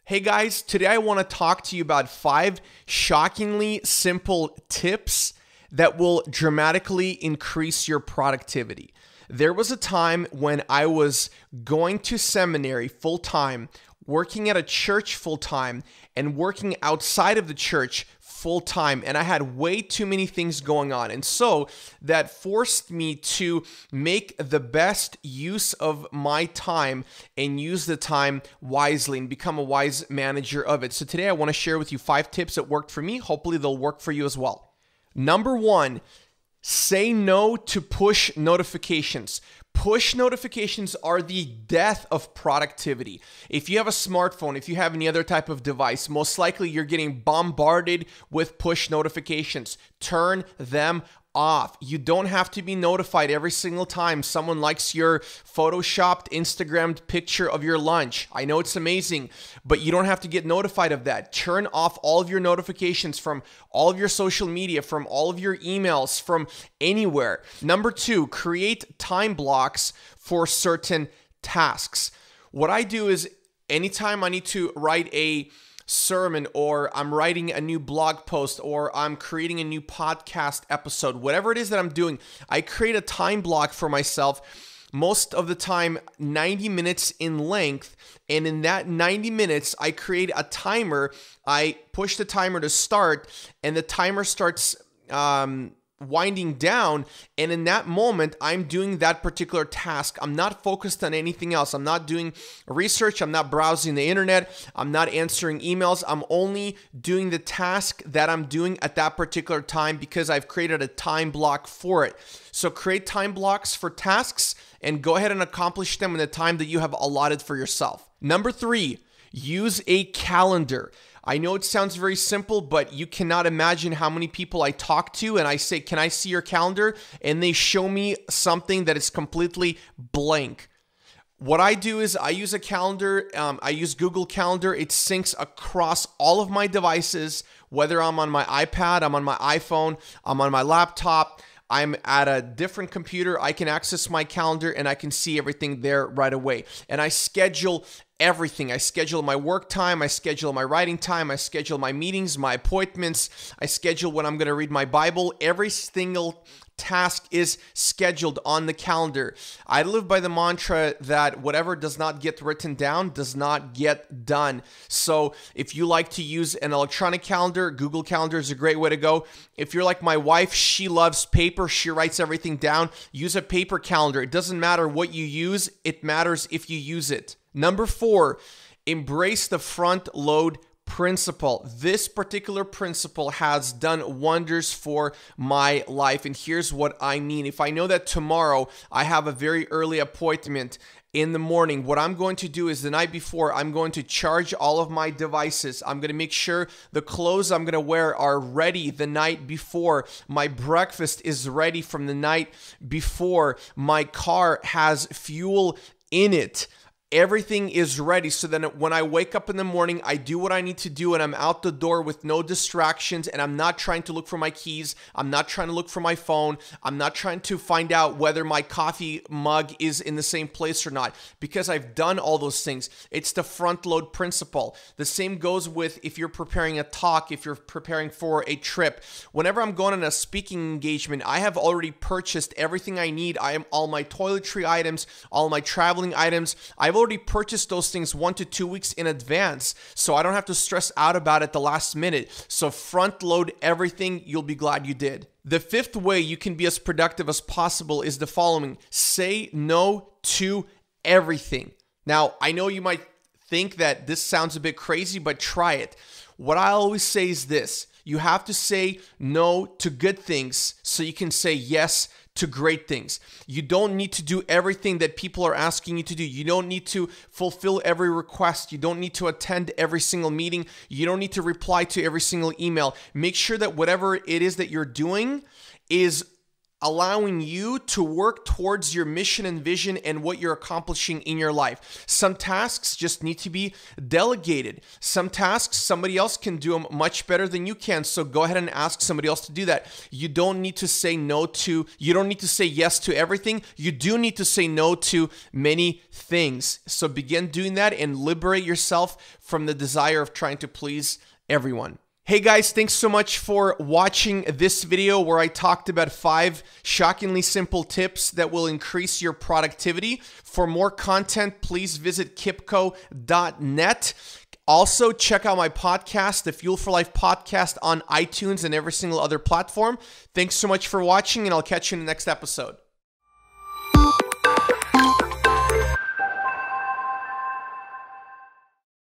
Hey guys, today I want to talk to you about 5 shockingly simple tips that will dramatically increase your productivity. There was a time when I was going to seminary full-time, working at a church full-time, and working outside of the church full-time, and I had way too many things going on. And so that forced me to make the best use of my time and use the time wisely and become a wise manager of it. So today I want to share with you 5 tips that worked for me. Hopefully they'll work for you as well. Number 1, say no to push notifications. Push notifications are the death of productivity. If you have a smartphone, if you have any other type of device, most likely you're getting bombarded with push notifications. Turn them off. You don't have to be notified every single time someone likes your photoshopped Instagrammed picture of your lunch. I know it's amazing, but you don't have to get notified of that. Turn off all of your notifications from all of your social media, from all of your emails, from anywhere. Number 2, create time blocks for certain tasks. What I do is anytime I need to write a sermon, or I'm writing a new blog post, or I'm creating a new podcast episode, whatever it is that I'm doing, I create a time block for myself, most of the time 90 minutes in length. And in that 90 minutes, I create a timer. I push the timer to start, and the timer starts winding down, and in that moment I'm doing that particular task. I'm not focused on anything else. I'm not doing research. I'm not browsing the internet. I'm not answering emails. I'm only doing the task that I'm doing at that particular time because I've created a time block for it. So create time blocks for tasks and go ahead and accomplish them in the time that you have allotted for yourself. Number 3, use a calendar. I know it sounds very simple, but you cannot imagine how many people I talk to and I say, "Can I see your calendar?" And they show me something that is completely blank. What I do is I use a calendar. I use Google Calendar. It syncs across all of my devices, whether I'm on my iPad, I'm on my iPhone, I'm on my laptop, I'm at a different computer. I can access my calendar and I can see everything there right away. And I schedule everything. I schedule my work time, I schedule my writing time, I schedule my meetings, my appointments, I schedule when I'm going to read my Bible. Every single task is scheduled on the calendar. I live by the mantra that whatever does not get written down does not get done. So if you like to use an electronic calendar, Google Calendar is a great way to go. If you're like my wife, she loves paper, she writes everything down. Use a paper calendar. It doesn't matter what you use, it matters if you use it. Number 4, embrace the front load principle. This particular principle has done wonders for my life. And here's what I mean. If I know that tomorrow I have a very early appointment in the morning, what I'm going to do is the night before, I'm going to charge all of my devices. I'm going to make sure the clothes I'm going to wear are ready the night before. My breakfast is ready from the night before. My car has fuel in it. Everything is ready so then when I wake up in the morning, I do what I need to do and I'm out the door with no distractions, and I'm not trying to look for my keys. I'm not trying to look for my phone. I'm not trying to find out whether my coffee mug is in the same place or not because I've done all those things. It's the front load principle. The same goes with if you're preparing a talk, if you're preparing for a trip. Whenever I'm going on a speaking engagement, I have already purchased everything I need. All my toiletry items, all my traveling items. I've already purchased those things 1 to 2 weeks in advance, so I don't have to stress out about it the last minute. So front load everything. You'll be glad you did. The 5th way you can be as productive as possible is the following: say no to everything. Now, I know you might think that this sounds a bit crazy, but try it. What I always say is this: you have to say no to good things so you can say yes to great things. You don't need to do everything that people are asking you to do. You don't need to fulfill every request. You don't need to attend every single meeting. You don't need to reply to every single email. Make sure that whatever it is that you're doing is allowing you to work towards your mission and vision and what you're accomplishing in your life. Some tasks just need to be delegated. Some tasks, somebody else can do them much better than you can. So go ahead and ask somebody else to do that. You don't need to say you don't need to say yes to everything. You do need to say no to many things. So begin doing that and liberate yourself from the desire of trying to please everyone. Hey guys, thanks so much for watching this video where I talked about 5 shockingly simple tips that will increase your productivity. For more content, please visit kipko.net. Also, check out my podcast, the Fuel for Life podcast on iTunes and every single other platform. Thanks so much for watching, and I'll catch you in the next episode.